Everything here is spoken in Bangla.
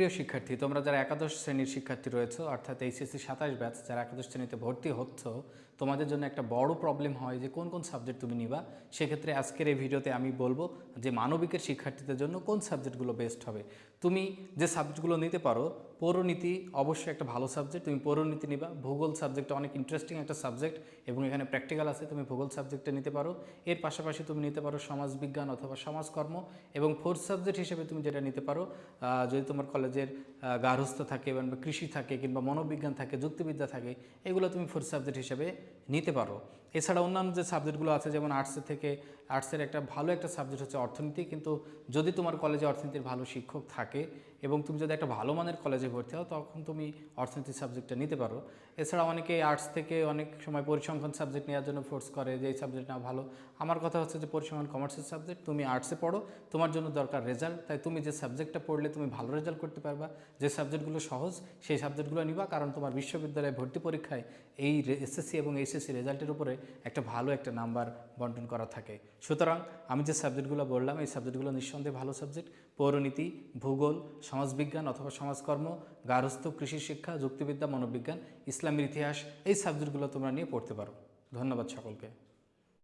প্রিয় শিক্ষার্থী, তোমরা যারা একাদশ শ্রেণীর শিক্ষার্থী রয়েছে অর্থাৎ এইচএসসি 27 ব্যাচ যারা একাদশ শ্রেণীতে ভর্তি হচ্ছ, তোমাদের জন্য একটা বড় প্রবলেম হয় যে কোন কোন সাবজেক্ট তুমি নিবা। সেক্ষেত্রে আজকের এই ভিডিওতে আমি বলবো যে মানবিকের শিক্ষার্থীদের জন্য কোন সাবজেক্টগুলো বেস্ট হবে। তুমি যে সাবজেক্টগুলো নিতে পারো, পৌরনীতি অবশ্যই একটা ভালো সাবজেক্ট, তুমি পৌরনীতি নিবা। ভূগোল সাবজেক্টটা অনেক ইন্টারেস্টিং একটা সাবজেক্ট এবং এখানে প্র্যাকটিক্যাল আছে, তুমি ভূগোল সাবজেক্টটা নিতে পারো। এর পাশাপাশি তুমি নিতে পারো সমাজবিজ্ঞান অথবা সমাজকর্ম, এবং ফোর্থ সাবজেক্ট হিসেবে তুমি যেটা নিতে পারো, যদি তোমার কলেজের গার্হস্থ্য থাকে বা কৃষি থাকে কিংবা মনোবিজ্ঞান থাকে, যুক্তিবিদ্যা থাকে, এগুলো তুমি ফোর্থ সাবজেক্ট হিসেবে নিতে পারো। এছাড়া অন্যান্য যে সাবজেক্টগুলো আছে, যেমন আর্টসের একটা ভালো একটা সাবজেক্ট হচ্ছে অর্থনীতি, কিন্তু যদি তোমার কলেজে অর্থনীতির ভালো শিক্ষক থাকে এবং তুমি যদি একটা ভালো মানের কলেজে ভর্তি হও তখন তুমি অর্থনীতি সাবজেক্টটা নিতে পারো। এছাড়া অনেকে আর্টস থেকে অনেক সময় পরিসংখ্যান সাবজেক্ট নেওয়ার জন্য ফোর্স করে যে এই সাবজেক্ট না ভালো। আমার কথা হচ্ছে যে পরিসংখ্যান কমার্সের সাবজেক্ট, তুমি আর্টসে পড়ো, তোমার জন্য দরকার রেজাল্ট, তাই তুমি যে সাবজেক্টটা পড়লে তুমি ভালো রেজাল্ট করতে পারবা, যে সাবজেক্টগুলো সহজ সেই সাবজেক্টগুলো নিবা, কারণ তোমার বিশ্ববিদ্যালয়ে ভর্তি পরীক্ষায় এই এসএসসি এবং এইচএসসি রেজাল্টের উপরে একটা ভালো একটা নাম্বার বন্টন করা থাকে। সুতরাং আমি যে সাবজেক্টগুলো বললাম এই সাবজেক্টগুলো নিঃসন্দেহে ভালো সাবজেক্ট। পৌরনীতি, ভূগোল, সমাজবিজ্ঞান অথবা সমাজকর্ম, গার্হস্থ্য, কৃষি শিক্ষা, যুক্তিবিদ্যা, মনোবিজ্ঞান, ইসলামের ইতিহাস, এই সাবজেক্টগুলো তোমরা নিয়ে পড়তে পারো। ধন্যবাদ সকলকে।